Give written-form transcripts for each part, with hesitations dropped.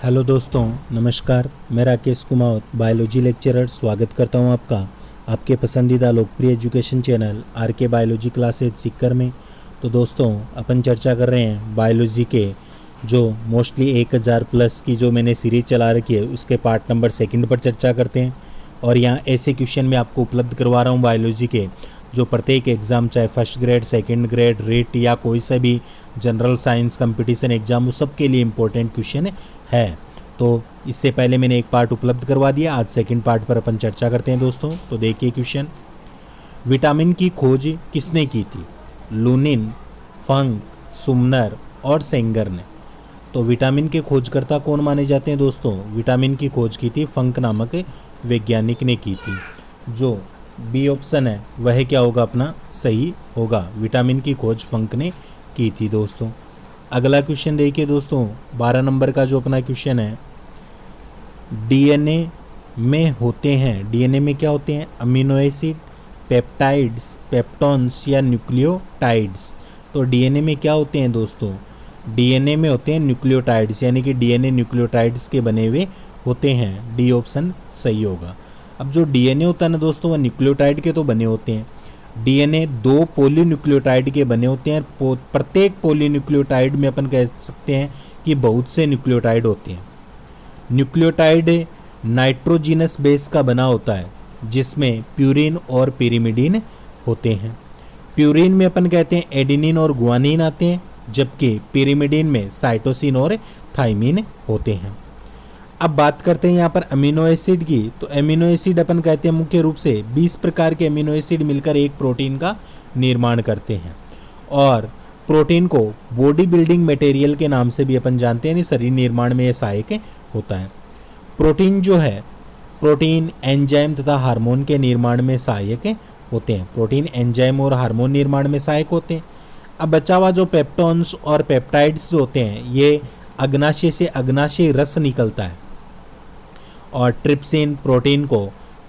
Hello दोस्तों, नमस्कार। मैं राकेश कुमार, बायोलॉजी लेक्चरर, स्वागत करता हूं आपका आपके पसंदीदा लोकप्रिय एजुकेशन चैनल आर के बायोलॉजी क्लासेज सीकर में। तो दोस्तों, अपन चर्चा कर रहे हैं बायोलॉजी के जो मोस्टली 1000 प्लस की जो मैंने सीरीज चला रखी है उसके पार्ट नंबर 2 पर चर्चा करते हैं। और यहाँ ऐसे क्वेश्चन मैं आपको उपलब्ध करवा रहा हूँ बायोलॉजी के, जो प्रत्येक एग्ज़ाम, चाहे first grade, second grade, rate या कोई सा भी जनरल साइंस कंपटीशन एग्ज़ाम, उस सब के लिए इम्पोर्टेंट क्वेश्चन है। तो इससे पहले मैंने एक पार्ट उपलब्ध करवा दिया, आज सेकंड पार्ट पर अपन चर्चा करते हैं दोस्तों। तो देखिए क्वेश्चन, विटामिन की खोज किसने की थी? लूनिन, फंक, सुमनर और सेंगर ने। तो विटामिन के खोजकर्ता कौन माने जाते हैं दोस्तों? विटामिन की खोज की थी फंक नामक वैज्ञानिक ने की थी। जो बी ऑप्शन है वह क्या होगा अपना? सही होगा। विटामिन की खोज फंक ने की थी दोस्तों। अगला क्वेश्चन देखिए दोस्तों, 12 नंबर का जो अपना क्वेश्चन है, डीएनए में होते हैं, डीएनए में क्या होते हैं? अमीनो एसिड, पेप्टाइड्स, पेप्टॉन्स या न्यूक्लियोटाइड्स। तो डीएनए में क्या होते हैं दोस्तों? डीएनए में होते हैं न्यूक्लियोटाइड्स, यानी कि डीएनए न्यूक्लियोटाइड्स के बने हुए होते हैं। डी ऑप्शन सही होगा। अब जो डीएनए होता है ना दोस्तों, वह न्यूक्लियोटाइड के तो बने होते हैं। डीएनए 2 पॉलीन्यूक्लियोटाइड के बने होते हैं। प्रत्येक पॉलीन्यूक्लियोटाइड में अपन कह सकते हैं कि बहुत से न्यूक्लियोटाइड होते हैं। न्यूक्लियोटाइड नाइट्रोजिनस बेस का बना होता है, जिसमें प्यूरिन और पिरिमिडीन होते हैं। प्यूरिन में अपन कहते हैं एडेनिन और गुआनिन आते हैं, जबकि पिरिमिडीन में साइटोसिन और थाइमिन होते हैं। अब बात करते हैं यहाँ पर अमीनो एसिड की। तो अमीनो एसिड अपन कहते हैं मुख्य रूप से 20 प्रकार के अमीनो एसिड मिलकर एक प्रोटीन का निर्माण करते हैं। और प्रोटीन को बॉडी बिल्डिंग मटेरियल के नाम से भी अपन जानते हैं, शरीर निर्माण में यह सहायक होता है। प्रोटीन जो है, प्रोटीन एंजाइम तथा हार्मोन के निर्माण में सहायक होते हैं। प्रोटीन एंजाइम और हार्मोन निर्माण में सहायक होते हैं। अब बचा हुआ जो पेप्टॉन्स और पेप्टाइड्स जो होते हैं, ये अग्नाशय से अग्नाशय रस निकलता है और ट्रिप्सिन प्रोटीन को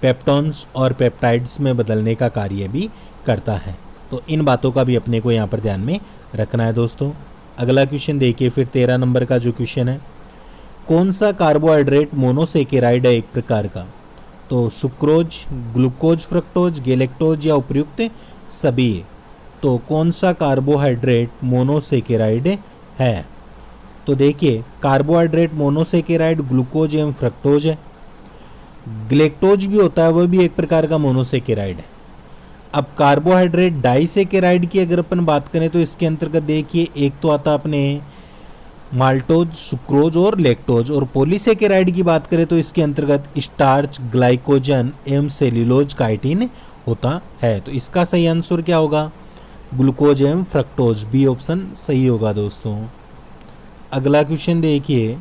पेप्टॉन्स और पेप्टाइड्स में बदलने का कार्य भी करता है। तो इन बातों का भी अपने को यहाँ पर ध्यान में रखना है दोस्तों। अगला क्वेश्चन देखिए, फिर 13 नंबर का जो क्वेश्चन है, कौन सा कार्बोहाइड्रेट मोनोसेकेराइड है एक प्रकार का? तो सुक्रोज, ग्लूकोज, फ्रक्टोज, गैलेक्टोज या उपयुक्त सभी। तो कौन सा कार्बोहाइड्रेट मोनोसेकेराइड है? तो देखिए, कार्बोहाइड्रेट मोनोसेकेराइड ग्लूकोज एवं फ्रक्टोज है। ग्लेक्टोज भी होता है, वह भी एक प्रकार का मोनोसेकेराइड है। अब कार्बोहाइड्रेट डाइसेकेराइड की अगर अपन बात करें तो इसके अंतर्गत देखिए, एक तो आता अपने माल्टोज, सुक्रोज और लैक्टोज। और पॉलीसेकेराइड की बात करें तो इसके अंतर्गत स्टार्च, ग्लाइकोजन एवं सेल्यूलोज, काइटिन होता है। तो इसका सही आंसर क्या होगा? ग्लूकोज एवं फ्रक्टोज, बी ऑप्शन सही होगा दोस्तों। अगला क्वेश्चन देखिए,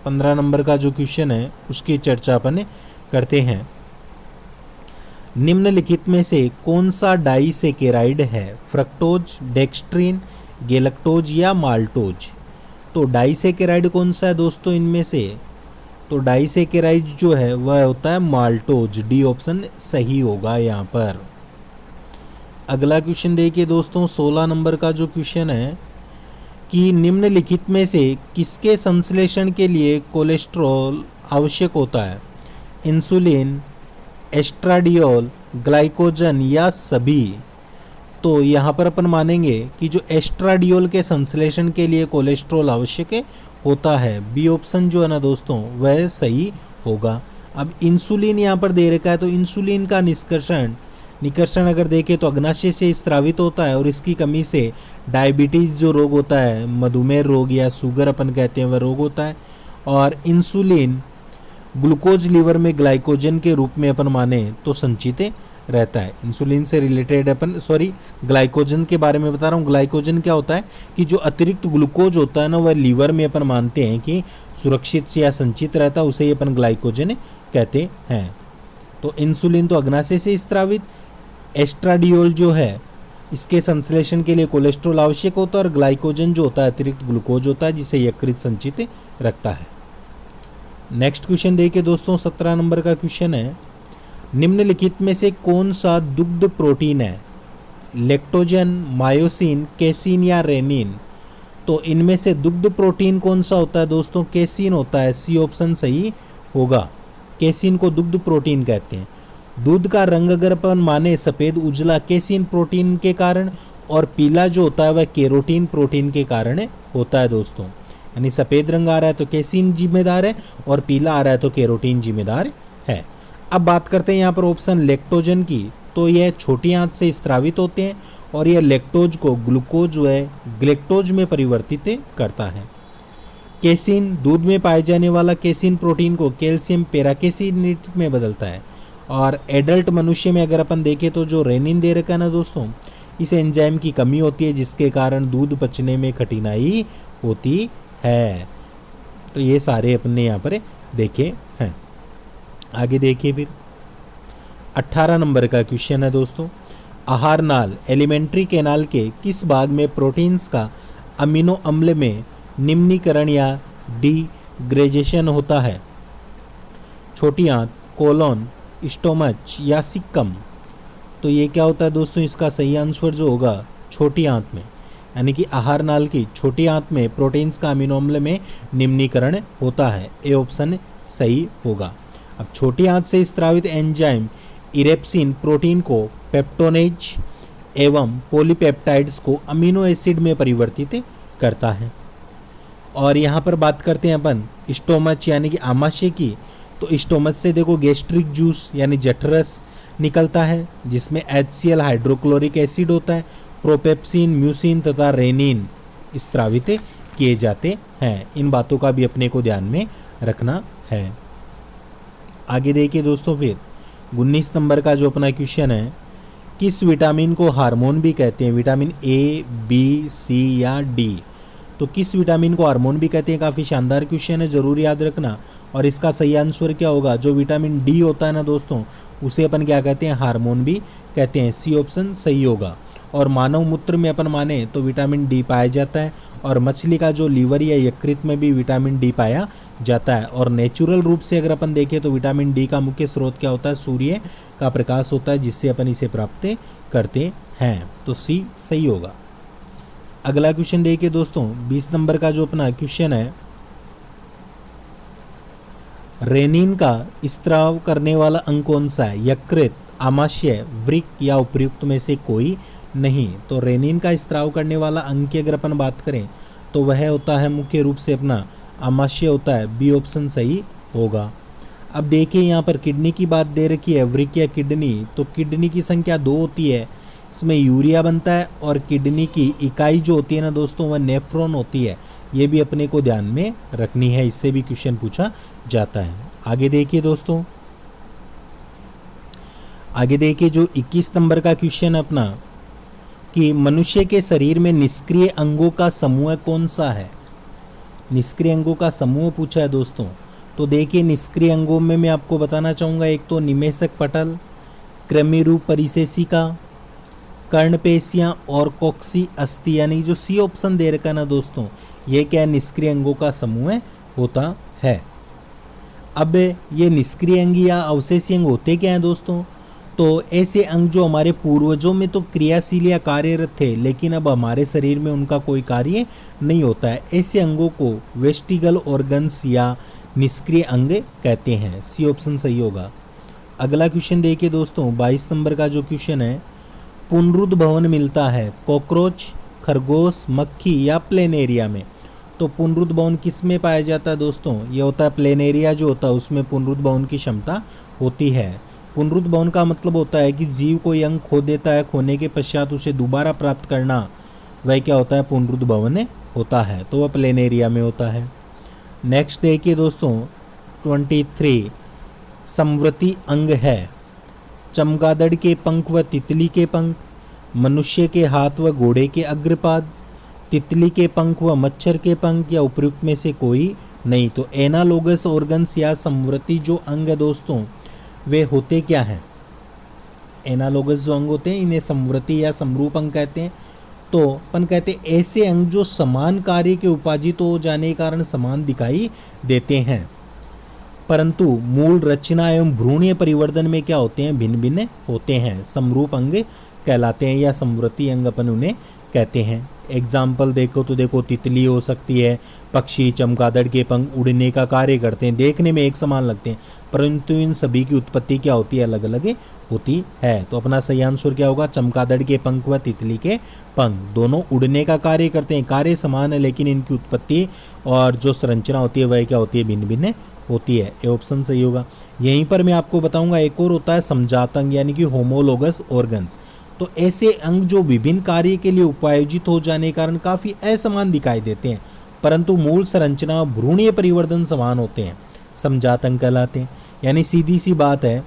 15 नंबर का जो क्वेश्चन है उसकी चर्चा अपन करते हैं। निम्नलिखित में से कौन सा डाइसेकेराइड है? फ्रक्टोज, डेक्स्ट्रिन, गैलेक्टोज या माल्टोज। तो डाइसेकेराइड कौन सा है दोस्तों इनमें से? तो डाइसेकेराइड जो है वह होता है माल्टोज, डी ऑप्शन सही होगा यहाँ पर। अगला क्वेश्चन देखिए दोस्तों, 16 नंबर का जो क्वेश्चन है कि निम्नलिखित में से किसके संश्लेषण के लिए कोलेस्ट्रॉल आवश्यक होता है? इंसुलिन, एस्ट्राडियोल, ग्लाइकोजन या सभी। तो यहाँ पर अपन मानेंगे कि जो एस्ट्राडियोल के संश्लेषण के लिए कोलेस्ट्रॉल आवश्यक होता है, बी ऑप्शन जो है ना दोस्तों वह सही होगा। अब इंसुलिन यहाँ पर दे रखा है, तो इंसुलिन का निकर्षण अगर देखें तो अग्नाशय से स्रावित होता है, और इसकी कमी से डायबिटीज़ जो रोग होता है, मधुमेह रोग या शुगर अपन कहते हैं, वह रोग होता है। और इंसुलिन ग्लूकोज लीवर में ग्लाइकोजन के रूप में अपन माने तो संचित रहता है। इंसुलिन से रिलेटेड अपन ग्लाइकोजन के बारे में बता रहा हूँ। ग्लाइकोजन क्या होता है कि जो अतिरिक्त ग्लूकोज होता है ना, वह लीवर में अपन मानते हैं कि सुरक्षित या संचित रहता है, उसे ही अपन ग्लाइकोजन कहते हैं। तो इंसुलिन तो अग्नाशय से स्रावित, एस्ट्राडियोल जो है इसके संश्लेषण के लिए कोलेस्ट्रॉल आवश्यक होता है, और ग्लाइकोजन जो होता है अतिरिक्त ग्लूकोज होता है जिसे यकृत संचित रखता है। नेक्स्ट क्वेश्चन देखिए दोस्तों, 17 नंबर का क्वेश्चन है, निम्नलिखित में से कौन सा दुग्ध प्रोटीन है? लैक्टोजन, मायोसिन, केसिन या रेनिन। तो इनमें से दुग्ध प्रोटीन कौन सा होता है दोस्तों? केसिन होता है। सी ऑप्शन सही होगा। केसिन को दुग्ध प्रोटीन कहते हैं। दूध का रंग अगर अपन माने सफ़ेद उजला केसिन प्रोटीन के कारण, और पीला जो होता है वह केरोटीन प्रोटीन के कारण होता है दोस्तों। यानी सफ़ेद रंग आ रहा है तो केसिन जिम्मेदार है, और पीला आ रहा है तो केरोटीन जिम्मेदार है। अब बात करते हैं यहाँ पर ऑप्शन लेक्टोजन की। तो यह छोटी आंत से स्रावित होते हैं, और यह लेक्टोज को ग्लूकोज व ग्लेक्टोज में परिवर्तित करता है। केसिन, दूध में पाए जाने वाला केसिन प्रोटीन को कैल्शियम पेराकेसिनेट में बदलता है। और एडल्ट मनुष्य में अगर अपन देखें तो जो रेनिन दे रखा है ना दोस्तों, इस एंजाइम की कमी होती है, जिसके कारण दूध पचने में कठिनाई होती है। तो ये सारे अपने यहाँ पर देखे हैं। आगे देखिए फिर 18 नंबर का क्वेश्चन है दोस्तों। आहार नाल एलिमेंट्री कैनाल के किस भाग में प्रोटीन्स का अमीनो अम्ल में निम्नीकरण या डिग्रेडेशन होता है? छोटी आंत, कोलोन, स्टोमच या सिक्कम? तो ये क्या होता है दोस्तों? इसका सही आंसर जो होगा छोटी आंत में, यानी कि आहार नाल की छोटी आंत में प्रोटीन्स का अमीनो अम्ल में निम्नीकरण होता है। ए ऑप्शन सही होगा। अब छोटी आंत से स्रावित एंजाइम इरेप्सिन प्रोटीन को पेप्टोनेज एवं पॉलीपेप्टाइड्स को अमीनो एसिड में परिवर्तित करता है। और यहाँ पर बात करते हैं अपन स्टोमच यानी कि आमाशय की। तो स्टोमच से देखो गैस्ट्रिक जूस यानी जठरस निकलता है, जिसमें HCl हाइड्रोक्लोरिक एसिड होता है। प्रोपेप्सिन, म्यूसिन तथा रेनिन स्रावित किए जाते हैं। इन बातों का भी अपने को ध्यान में रखना है। आगे देखिए दोस्तों फिर 19 नंबर का जो अपना क्वेश्चन है, किस विटामिन को हार्मोन भी कहते हैं? विटामिन ए, बी, सी या डी? तो किस विटामिन को हार्मोन भी कहते हैं? काफ़ी शानदार क्वेश्चन है, ज़रूर याद रखना। और इसका सही आंसर क्या होगा? जो विटामिन डी होता है ना दोस्तों, उसे अपन क्या कहते हैं? हार्मोन भी कहते हैं। सी ऑप्शन सही होगा। और मानव मूत्र में अपन माने तो विटामिन डी पाया जाता है, और मछली का जो लीवर या यकृत में भी विटामिन डी पाया जाता है। और नेचुरल रूप से अगर अपन देखें तो विटामिन डी का मुख्य स्रोत क्या होता है? सूर्य का प्रकाश होता है, जिससे अपन इसे प्राप्त करते हैं। तो सी सही होगा। अगला क्वेश्चन देखिए दोस्तों 20 नंबर का जो अपना क्वेश्चन है, रेनिन का स्त्राव करने वाला अंग कौन सा है? यकृत, आमाशय, वृक्क या उपयुक्त में से कोई नहीं? तो रेनिन का स्त्राव करने वाला अंग की अगर अपन बात करें तो वह होता है मुख्य रूप से अपना आमाशय होता है। बी ऑप्शन सही होगा। अब देखिए यहाँ पर किडनी की बात दे रखी है, वृक्क या किडनी। तो किडनी की संख्या 2 होती है, इसमें यूरिया बनता है, और किडनी की इकाई जो होती है ना दोस्तों वह नेफ्रॉन होती है। ये भी अपने को ध्यान में रखनी है, इससे भी क्वेश्चन पूछा जाता है। आगे देखिए दोस्तों, आगे देखिए जो 21 नंबर का क्वेश्चन है अपना, कि मनुष्य के शरीर में निष्क्रिय अंगों का समूह कौन सा है? निष्क्रिय अंगों का समूह पूछा है दोस्तों। तो देखिए निष्क्रिय अंगों में मैं आपको बताना चाहूँगा, एक तो निमेषक पटल, कृमिरूप परिसेशिका, कर्णपेशियाँ और कोक्सी अस्थि, यानी जो सी ऑप्शन दे रखा है ना दोस्तों, ये क्या है? निष्क्रिय अंगों का समूह होता है। अब ये निष्क्रिय अंग या अवशेषी अंग होते क्या हैं दोस्तों? तो ऐसे अंग जो हमारे पूर्वजों में तो क्रियाशील या कार्यरत थे, लेकिन अब हमारे शरीर में उनका कोई कार्य नहीं होता है। ऐसे अंगों को वेस्टिगल ऑर्गन्स या निष्क्रिय अंग कहते हैं। सी ऑप्शन सही होगा। अगला क्वेश्चन देखिए दोस्तों 22 नंबर का जो क्वेश्चन है, पुनरुद्भवन मिलता है कॉकरोच, खरगोश, मक्खी या प्लेनेरिया में? तो पुनरुद्भवन किस में पाया जाता है दोस्तों? ये होता है प्लेनेरिया जो होता है उसमें पुनरुद्भवन की क्षमता होती है। पुनरुद्भवन का मतलब होता है कि जीव कोई अंग खो देता है, खोने के पश्चात उसे दोबारा प्राप्त करना, वह क्या होता है? पुनरुद्भवन होता है। तो वह प्लेनेरिया में होता है। नेक्स्ट देखिए दोस्तों 23 समवर्ती अंग है, चमगादड़ के पंख व तितली के पंख, मनुष्य के हाथ व घोड़े के अग्रपाद, तितली के पंख व मच्छर के पंख या उपयुक्त में से कोई नहीं? तो एनालोगस ऑर्गन्स या समवर्ती जो अंग है दोस्तों वे होते क्या हैं? एनालोगस जो अंग होते हैं इन्हें समवर्ती या समरूप अंग कहते हैं। तो अपन कहते हैं ऐसे अंग जो समान कार्य के उपार्जित हो जाने के कारण समान दिखाई देते हैं, परंतु मूल रचना एवं भ्रूणीय परिवर्तन में क्या होते हैं? भिन्न भिन्न होते हैं। समरूप अंग कहलाते हैं या समवर्ती अंग अपन उन्हें कहते हैं। एग्जाम्पल देखो तो देखो तितली हो सकती है, पक्षी, चमगादड़ के पंख उड़ने का कार्य करते हैं, देखने में एक समान लगते हैं परंतु इन सभी की उत्पत्ति क्या होती है, अलग अलग होती है। तो अपना सही आंसर क्या होगा, चमगादड़ के पंख व तितली के पंख दोनों उड़ने का कार्य करते हैं, कार्य समान है लेकिन इनकी उत्पत्ति और जो संरचना होती है वह क्या होती है, भिन्न भिन्न होती है। ये ऑप्शन सही होगा। यहीं पर मैं आपको बताऊंगा एक और होता है समजात अंग यानी कि होमोलोगस ऑर्गन्स। तो ऐसे अंग जो विभिन्न कार्य के लिए उपायोजित हो जाने के कारण काफ़ी असमान दिखाई देते हैं परंतु मूल संरचना भ्रूणीय परिवर्तन समान होते हैं, समजात अंग कहलाते हैं। यानी सीधी सी बात है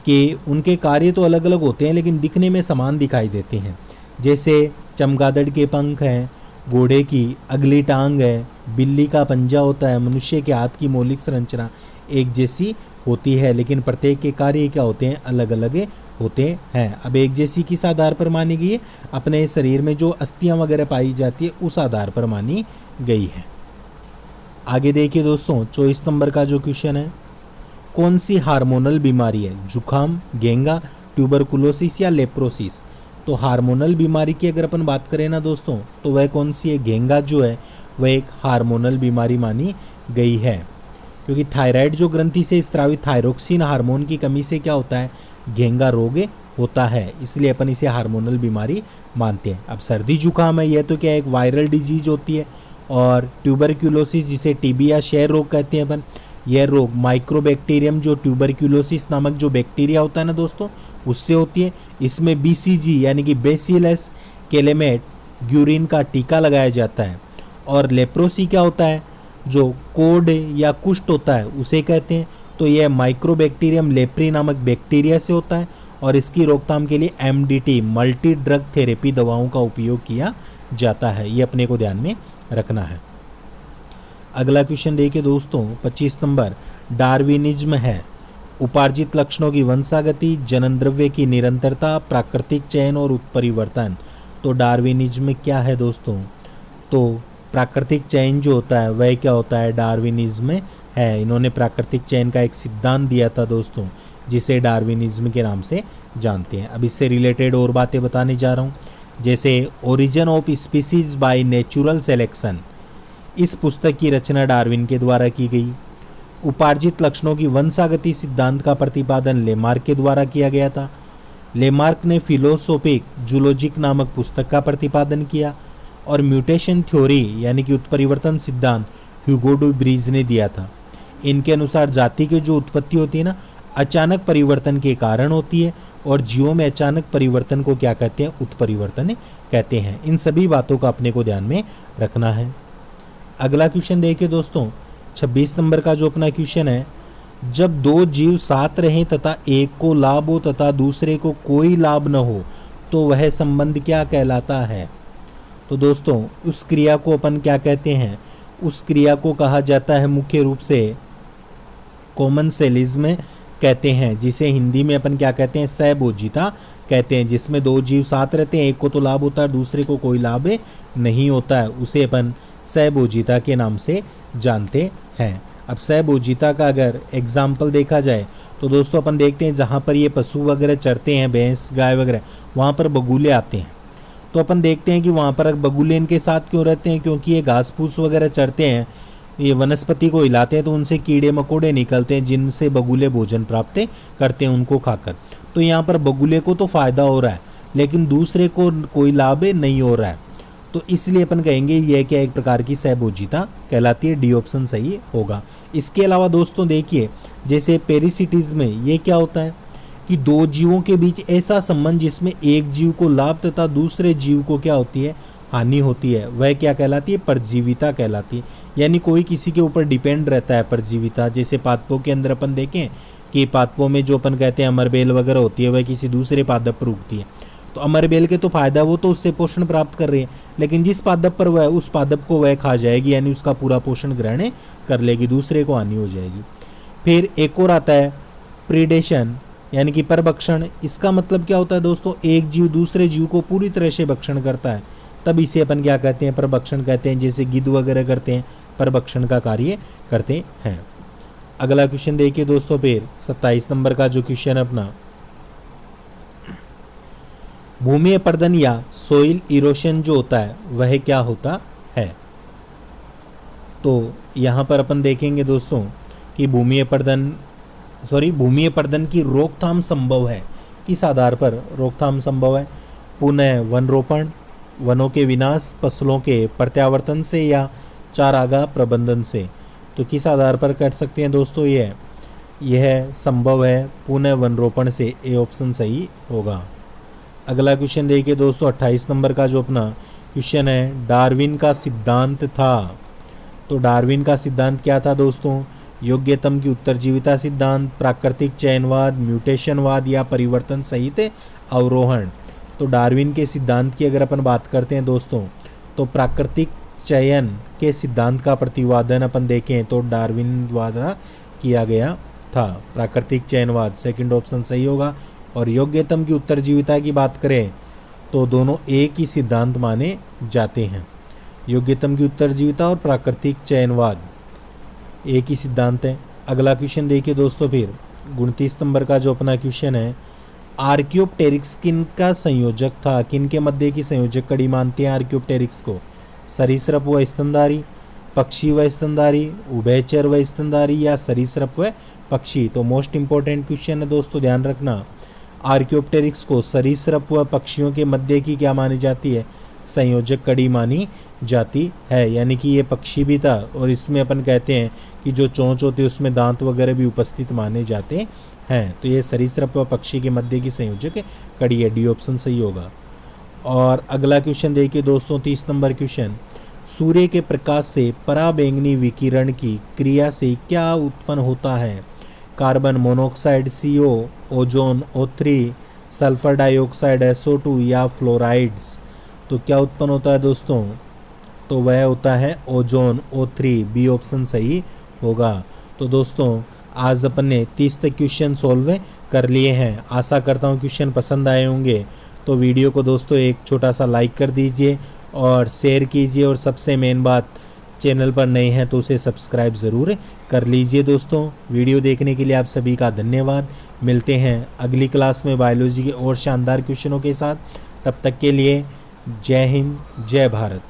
कि उनके कार्य तो अलग अलग होते हैं लेकिन दिखने में समान दिखाई देते हैं। जैसे चमगादड़ के पंख हैं, घोड़े की अगली टांग है, बिल्ली का पंजा होता है, मनुष्य के हाथ की मौलिक संरचना एक जैसी होती है लेकिन प्रत्येक के कार्य क्या होते हैं, अलग अलग होते हैं। अब एक जैसी किस आधार पर मानी गई है, अपने शरीर में जो अस्थियां वगैरह पाई जाती है उस आधार पर मानी गई है। आगे देखिए दोस्तों 24 नंबर का जो क्वेश्चन है, कौन सी हार्मोनल बीमारी है, जुखाम, घेंगा, ट्यूबरकुलोसिस या लेप्रोसिस। तो हार्मोनल बीमारी की अगर अपन बात करें ना दोस्तों तो वह कौन सी है, घेंगा जो है वह एक हार्मोनल बीमारी मानी गई है क्योंकि थायराइड जो ग्रंथि से स्रावित थायरोक्सिन हार्मोन की कमी से क्या होता है, घेंगा रोग होता है, इसलिए अपन इसे हार्मोनल बीमारी मानते हैं। अब सर्दी जुकाम है यह तो क्या एक वायरल डिजीज होती है और ट्यूबरक्यूलोसिस जिसे टीबी या क्षय रोग कहते हैं अपन, यह रोग माइक्रोबैक्टीरियम जो ट्यूबरक्यूलोसिस नामक जो बैक्टीरिया होता है ना दोस्तों उससे होती है। इसमें बीसीजी यानी कि बेसिलस कैलेमेट ग्यूरिन का टीका लगाया जाता है। और लेप्रोसी क्या होता है, जो कोड या कुष्ठ होता है उसे कहते हैं। तो यह माइक्रोबैक्टीरियम लेप्री नामक बैक्टीरिया से होता है और इसकी रोकथाम के लिए एमडीटी मल्टी ड्रग थेरेपी दवाओं का उपयोग किया जाता है, ये अपने को ध्यान में रखना है। अगला क्वेश्चन देखिए दोस्तों 25 नंबर, डार्विनिज्म है, उपार्जित लक्षणों की वंशागति, जनन द्रव्य की निरंतरता, प्राकृतिक चयन और उत्परिवर्तन। तो डार्विनिज्म क्या है दोस्तों, तो प्राकृतिक चयन जो होता है वह क्या होता है, डार्विनिज्म है। इन्होंने प्राकृतिक चयन का एक सिद्धांत दिया था दोस्तों जिसे डार्विनिज्म के नाम से जानते हैं। अब इससे रिलेटेड और बातें बताने जा रहा हूँ, जैसे origin of species by natural selection, इस पुस्तक की रचना डार्विन के द्वारा की गई। उपार्जित लक्षणों की वंशागति सिद्धांत का प्रतिपादन लेमार्क के द्वारा किया गया था। लेमार्क ने फिलोसोफिक जूलॉजिक नामक पुस्तक का प्रतिपादन किया और म्यूटेशन थ्योरी यानी कि उत्परिवर्तन सिद्धांत ह्यूगो डू ब्रीज ने दिया था। इनके अनुसार जाति की जो उत्पत्ति होती है ना अचानक परिवर्तन के कारण होती है और जीवों में अचानक परिवर्तन को क्या कहते हैं, उत्परिवर्तन कहते हैं। इन सभी बातों का अपने को ध्यान में रखना है। अगला क्वेश्चन देखिए दोस्तों 26 नंबर का जो अपना क्वेश्चन है, जब दो जीव साथ रहें तथा एक को लाभ हो तथा दूसरे को कोई लाभ न हो तो वह संबंध क्या कहलाता है। तो दोस्तों उस क्रिया को अपन क्या कहते हैं, उस क्रिया को कहा जाता है मुख्य रूप से कॉमनसेलिज्म कहते हैं, जिसे हिंदी में अपन क्या कहते हैं, सहभोजिता कहते हैं। जिसमें दो जीव साथ रहते हैं, एक को तो लाभ होता है दूसरे को कोई लाभ नहीं होता है, उसे अपन सहभोजिता के नाम से जानते हैं। अब सहभोजिता का अगर एग्जाम्पल देखा जाए तो दोस्तों अपन देखते हैं जहाँ पर ये पशु वगैरह चरते हैं, भैंस गाय वगैरह, वहाँ पर बगुले आते हैं। तो अपन देखते हैं कि वहाँ पर बगुले इनके साथ क्यों रहते हैं, क्योंकि ये घास फूस वगैरह चरते हैं, ये वनस्पति को हिलाते हैं तो उनसे कीड़े मकोड़े निकलते हैं जिनसे बगुले भोजन प्राप्त करते हैं उनको खाकर। तो यहाँ पर बगुले को तो फ़ायदा हो रहा है लेकिन दूसरे को कोई लाभ नहीं हो रहा है, तो इसलिए अपन कहेंगे यह क्या एक प्रकार की सहभोजिता कहलाती है। डी ऑप्शन सही होगा। इसके अलावा दोस्तों देखिए जैसे पेरिसिटिज्म में ये क्या होता है कि दो जीवों के बीच ऐसा संबंध जिसमें एक जीव को लाभ तथा दूसरे जीव को क्या होती है, हानि होती है, वह क्या कहलाती है, परजीविता कहलाती है। यानी कोई किसी के ऊपर डिपेंड रहता है परजीविता। जैसे पादपों के अंदर अपन देखें कि पादपों में जो अपन कहते हैं अमरबेल वगैरह होती है वह किसी दूसरे पादप पर उगती है, तो अमरबेल के तो फायदा, वो तो उससे पोषण प्राप्त कर रही है, लेकिन जिस पादप पर वह उस पादप को वह खा जाएगी यानी उसका पूरा पोषण ग्रहण कर लेगी, दूसरे को हानि हो जाएगी। फिर एक और आता है प्रीडेशन यानी कि परभक्षण। इसका मतलब क्या होता है दोस्तों, एक जीव दूसरे जीव को पूरी तरह से भक्षण करता है, तब इसे अपन क्या कहते हैं, परभक्षण कहते हैं। जैसे गिद्ध वगैरह करते हैं, परभक्षण का कार्य करते हैं। अगला क्वेश्चन देखिए दोस्तों फिर 27 नंबर का जो क्वेश्चन है अपना, भूमि अपर्दन या सोइल इरोशन जो होता है वह क्या होता है। तो यहाँ पर अपन देखेंगे दोस्तों कि भूमि अपर्दन की रोकथाम संभव है। किस आधार पर रोकथाम संभव है? पुनः वन रोपण, वनों के विनाश, फसलों के प्रत्यावर्तन से या चारागाह प्रबंधन से। तो किस आधार पर कर सकते हैं दोस्तों? यह संभव है पुनः वन रोपण से। ए ऑप्शन सही होगा। अगला क्वेश्चन देखिए दोस्तों 28 नंबर का जो अपना क्वेश्चन है, डार्विन का सिद्धांत था। तो डार्विन का सिद्धांत क्या था दोस्तों? योग्यतम की उत्तरजीविता सिद्धांत, प्राकृतिक चयनवाद, म्यूटेशनवाद या परिवर्तन सहित अवरोहण। तो डार्विन के सिद्धांत की अगर अपन बात करते हैं दोस्तों तो प्राकृतिक चयन के सिद्धांत का प्रतिपादन अपन देखें तो डार्विन द्वारा किया गया था। प्राकृतिक चयनवाद सेकंड ऑप्शन सही होगा। और योग्यतम की उत्तरजीविता की बात करें तो दोनों एक ही सिद्धांत माने जाते हैं। योग्यतम की उत्तरजीविता और प्राकृतिक चयनवाद एक ही सिद्धांत है। अगला क्वेश्चन देखिए दोस्तों फिर 29 नंबर का जो अपना क्वेश्चन है, आर्क्योप्टेरिक्स किन का संयोजक था? किन के मध्य की संयोजक कड़ी मानते हैं आर्क्योप्टेरिक्स को? सरीसृप व स्तनधारी, पक्षी व स्तनधारी, उभयचर व स्तनधारी या सरीसृप व पक्षी। तो मोस्ट इंपॉर्टेंट क्वेश्चन है दोस्तों, ध्यान रखना। आर्क्योप्टेरिक्स को सरीसृप व पक्षियों के मध्य की क्या मानी जाती है? संयोजक कड़ी मानी जाती है। यानी कि ये पक्षी भी था और इसमें अपन कहते हैं कि जो चोंच होती है उसमें दांत वगैरह भी उपस्थित माने जाते हैं। तो ये सरीसृप व पक्षी के मध्य की संयोजक कड़ी है। डी ऑप्शन सही होगा। और अगला क्वेश्चन देखिए दोस्तों 30 नंबर क्वेश्चन, सूर्य के प्रकाश से पराबैंगनी विकिरण की क्रिया से क्या उत्पन्न होता है? Carbon monoxide CO, ozone O3, sulphur dioxide SO2 या फ्लोराइड्स। तो क्या उत्पन्न होता है दोस्तों? तो वह होता है ओजोन O3। बी ऑप्शन सही होगा। तो दोस्तों आज अपन ने 30 तक क्वेश्चन सॉल्व कर लिए हैं। आशा करता हूँ क्वेश्चन पसंद आए होंगे। तो वीडियो को दोस्तों एक छोटा सा लाइक कर दीजिए और शेयर कीजिए, और सबसे मेन बात, चैनल पर नए हैं तो उसे सब्सक्राइब ज़रूर कर लीजिए। दोस्तों वीडियो देखने के लिए आप सभी का धन्यवाद। मिलते हैं अगली क्लास में बायोलॉजी के और शानदार क्वेश्चनों के साथ। तब तक के लिए जय हिंद, जय भारत।